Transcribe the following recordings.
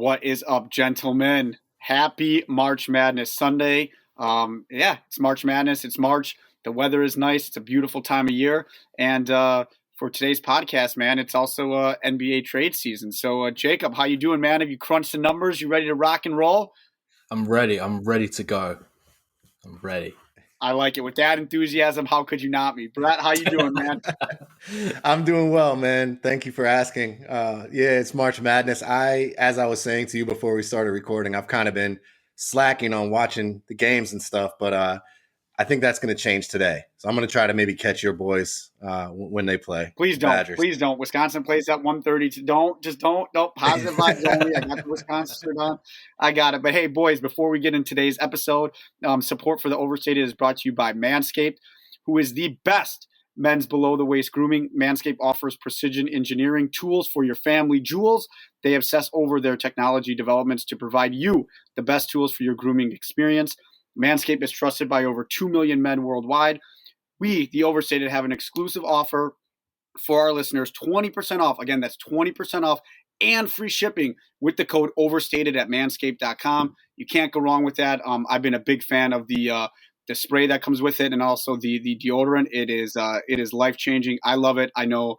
What is up, gentlemen? Happy March Madness Sunday. It's March Madness. It's March. The weather is nice. It's a beautiful time of year. And for today's podcast, man, it's also NBA trade season. So, Jacob, how you doing, man? Have you crunched the numbers? You ready to rock and roll? I'm ready. I'm ready to go. I'm ready. I like it. With that enthusiasm, how could you not be? Brett, how you doing, man? I'm doing well, man. Thank you for asking. It's March Madness. As I was saying to you before we started recording, I've kind of been slacking on watching the games and stuff, but I think that's going to change today. So I'm going to try to maybe catch your boys when they play. Please don't. Badgers. Please don't. Wisconsin plays at 1:30. Don't. Positive vibes only. I got the Wisconsin shirt on. I got it. But hey, boys, before we get in today's episode, support for the Overstated is brought to you by Manscaped, who is the best men's below-the-waist grooming. Manscaped offers precision engineering tools for your family jewels. They obsess over their technology developments to provide you the best tools for your grooming experience. Manscaped is trusted by over 2 million men worldwide. We, the Overstated, have an exclusive offer for our listeners, 20% off. Again, that's 20% off and free shipping with the code Overstated at manscaped.com. You can't go wrong with that. I've been a big fan of the spray that comes with it and also the deodorant. It is life-changing. I love it. I know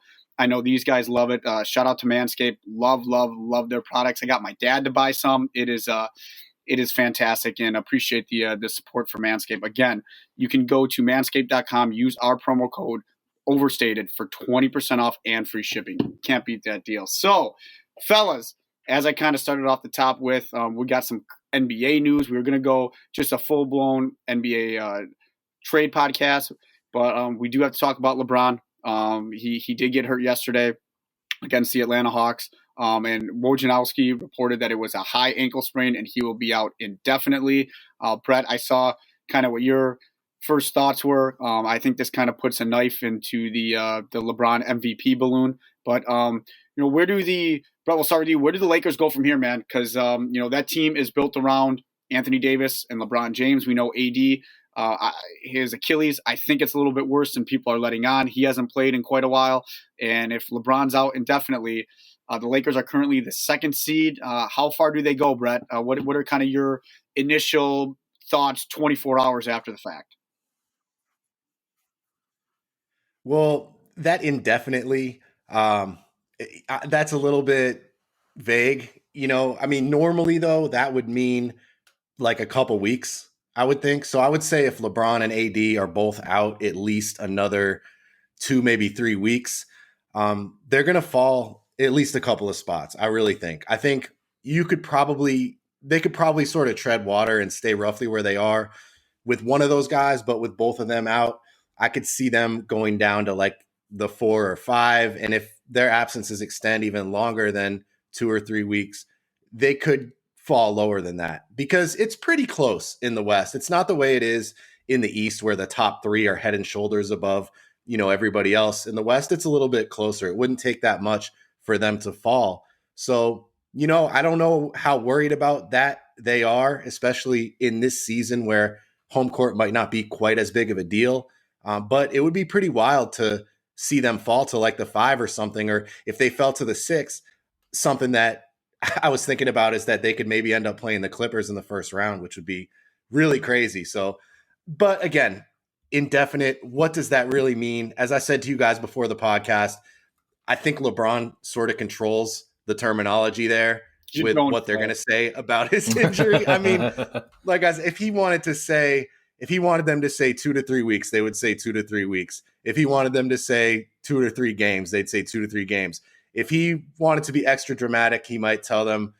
these guys love it. Shout out to Manscaped. Love their products. I got my dad to buy some. It is fantastic, and appreciate the support for Manscaped. Again, you can go to manscaped.com, use our promo code Overstated for 20% off and free shipping. Can't beat that deal. So, fellas, as I kind of started off the top with, we got some NBA news. We were going to go just a full-blown NBA trade podcast, but we do have to talk about LeBron. He did get hurt yesterday against the Atlanta Hawks. And Wojnarowski reported that it was a high ankle sprain and he will be out indefinitely. Brett, I saw kind of what your first thoughts were. I think this kind of puts a knife into the LeBron MVP balloon. But Brett, we'll start with you. Where do the Lakers go from here, man? Because that team is built around Anthony Davis and LeBron James. We know AD. His Achilles, I think it's a little bit worse than people are letting on. He hasn't played in quite a while. And if LeBron's out indefinitely, the Lakers are currently the second seed. How far do they go, Brett? What are kind of your initial thoughts 24 hours after the fact? Well, that indefinitely, that's a little bit vague. Normally, though, that would mean like a couple weeks, I would think. So I would say if LeBron and AD are both out at least another 2, maybe 3 weeks, they're going to fall at least a couple of spots. I really think. I think they could probably sort of tread water and stay roughly where they are with one of those guys, but with both of them out, I could see them going down to like the 4 or 5. And if their absences extend even longer than 2 or 3 weeks, they could fall lower than that because it's pretty close in the West. It's not the way it is in the East where the top 3 are head and shoulders above, everybody else. In the West, it's a little bit closer. It wouldn't take that much for them to fall. So, I don't know how worried about that they are, especially in this season where home court might not be quite as big of a deal. But it would be pretty wild to see them fall to like the 5 or something, or if they fell to the 6, something that I was thinking about is that they could maybe end up playing the Clippers in the first round, which would be really crazy. So, but again, indefinite, what does that really mean? As I said to you guys before the podcast, I think LeBron sort of controls the terminology there with what they're going to say about his injury. I mean, like I said, if he wanted them to say 2 to 3 weeks, they would say 2 to 3 weeks. If he wanted them to say 2 to 3 games, they'd say 2 to 3 games. If he wanted to be extra dramatic, he might tell them,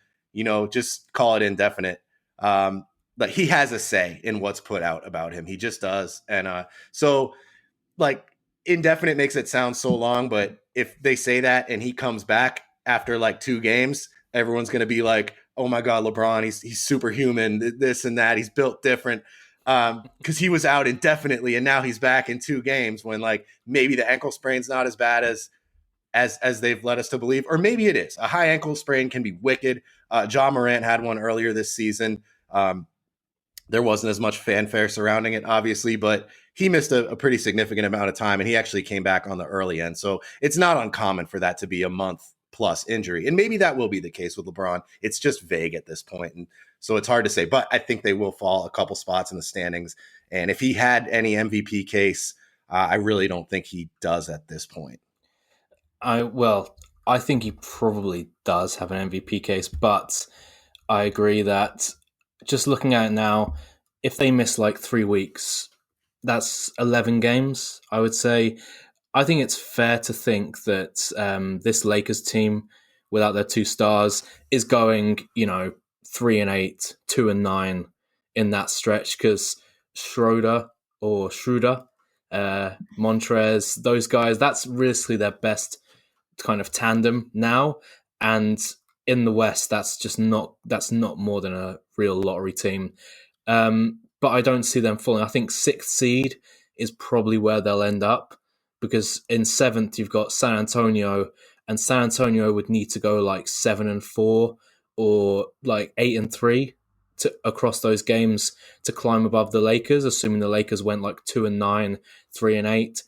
just call it indefinite. But he has a say in what's put out about him. He just does. And so like indefinite makes it sound so long, but if they say that and he comes back after like 2 games, everyone's going to be like, oh my God, LeBron, he's superhuman, this and that. He's built different because he was out indefinitely and now he's back in 2 games when like maybe the ankle sprain's not as bad as they've led us to believe, or maybe it is. A high ankle sprain can be wicked. Ja Morant had one earlier this season. There wasn't as much fanfare surrounding it, obviously, but he missed a pretty significant amount of time and he actually came back on the early end. So it's not uncommon for that to be a month plus injury. And maybe that will be the case with LeBron. It's just vague at this point. And so it's hard to say, but I think they will fall a couple spots in the standings. And if he had any MVP case, I really don't think he does at this point. I think he probably does have an MVP case, but I agree that just looking at it now, if they miss like 3 weeks, that's 11 games, I would say. I think it's fair to think that this Lakers team, without their 2 stars, is going, 3-8, 2-9 in that stretch, because Schroeder, Montrez, those guys, that's realistically their best kind of tandem now. And in the West, that's not more than a real lottery team. But I don't see them falling. I think 6th seed is probably where they'll end up, because in 7th you've got San Antonio, and San Antonio would need to go like 7-4 or like 8-3 across those games to climb above the Lakers, assuming the Lakers went like 2-9, 3-8.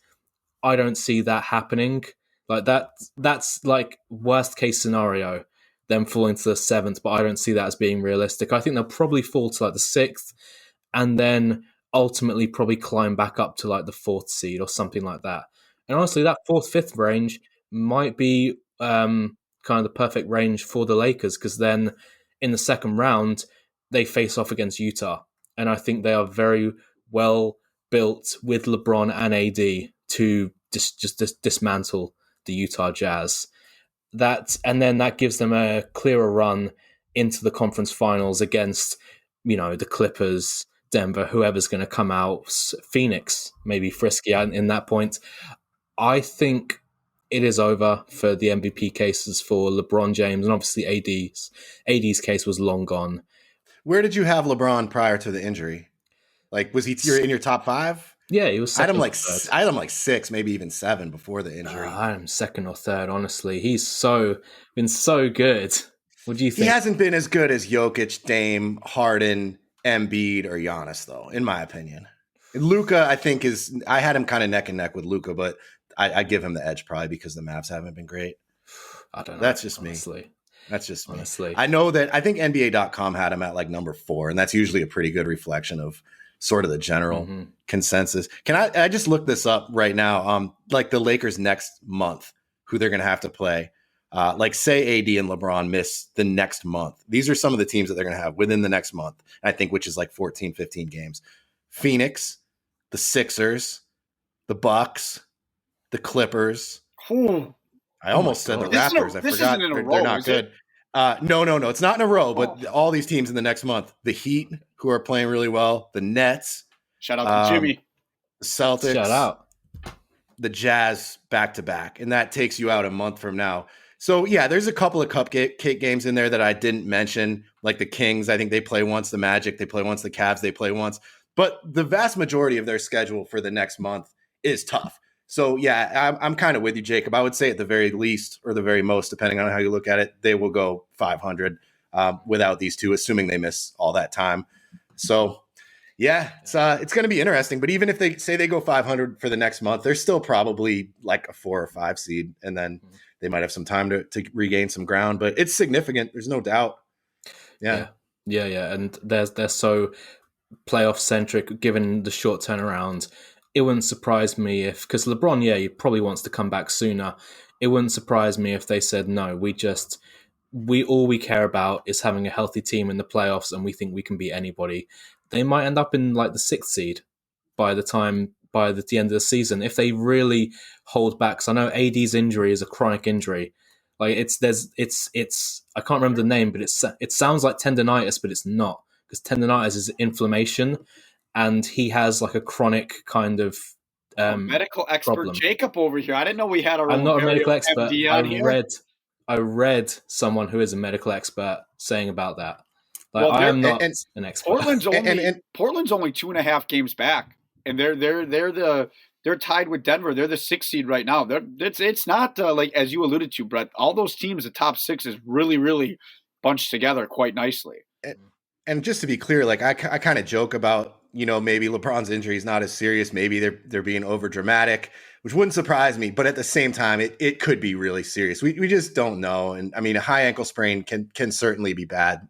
I don't see that happening. Like that's like worst case scenario, them falling to the 7th, but I don't see that as being realistic. I think they'll probably fall to like the 6th, and then ultimately probably climb back up to like the 4th seed or something like that. And honestly, that 4th, 5th range might be kind of the perfect range for the Lakers, because then in the second round, they face off against Utah. And I think they are very well built with LeBron and AD to just dismantle the Utah Jazz. And then that gives them a clearer run into the conference finals against, the Clippers, Denver, whoever's going to come out, Phoenix, maybe frisky in that point. I think it is over for the MVP cases for LeBron James, and obviously AD's case was long gone. Where did you have LeBron prior to the injury? Like, was he in your top 5? Yeah, he was. I had him like 6, maybe even 7 before the injury. I had him 2nd or 3rd. Honestly, he's been so good. What do you think? He hasn't been as good as Jokic, Dame, Harden, Embiid, or Giannis, though, in my opinion. Luka, I think I had him kind of neck and neck with Luka, but I give him the edge probably because the Mavs haven't been great. I don't know. That's just honestly. me. That's just me. Honestly. I know that I think NBA.com had him at like number 4, and that's usually a pretty good reflection of sort of the general consensus. Can I just look this up right now? Like the Lakers next month, who they're going to have to play. Like say AD and LeBron miss the next month. These are some of the teams that they're going to have within the next month, I think, which is like 14, 15 games. Phoenix, the Sixers, the Bucks, the Clippers. I almost said the Raptors. I forgot they're not good. No. It's not in a row, but all these teams in the next month. The Heat, who are playing really well. The Nets. Shout out to Jimmy. The Celtics. Shout out. The Jazz back-to-back. And that takes you out a month from now. So, yeah, there's a couple of cupcake games in there that I didn't mention. Like the Kings, I think they play once. The Magic, they play once. The Cavs, they play once. But the vast majority of their schedule for the next month is tough. So, yeah, I'm kind of with you, Jacob. I would say at the very least or the very most, depending on how you look at it, they will go 500 without these two, assuming they miss all that time. So, yeah, it's going to be interesting. But even if they say they go 500 for the next month, they're still probably like a 4 or 5 seed. And then they might have some time to regain some ground. But it's significant. There's no doubt. Yeah. And they're so playoff centric, given the short turnaround. It wouldn't surprise me because LeBron, he probably wants to come back sooner. It wouldn't surprise me if they said, no, all we care about is having a healthy team in the playoffs, and we think we can beat anybody. They might end up in like the 6th seed by the end of the season if they really hold back. Because I know AD's injury is a chronic injury. Like it's I can't remember the name, but it sounds like tendonitis, but it's not, because tendonitis is inflammation. And he has like a chronic kind of medical expert problem. Jacob over here. I didn't know we had our own. I'm not a medical expert. I read someone who is a medical expert saying about that. Like, well, I am not an expert. Portland's only 2.5 games back, and they're tied with Denver. They're the 6th seed right now. It's not like, as you alluded to, Brett. All those teams, the top 6 is really, really bunched together quite nicely. And just to be clear, like I kind of joke about maybe LeBron's injury is not as serious. Maybe they're being over dramatic, which wouldn't surprise me. But at the same time, it could be really serious. We just don't know. And I mean, a high ankle sprain can certainly be bad.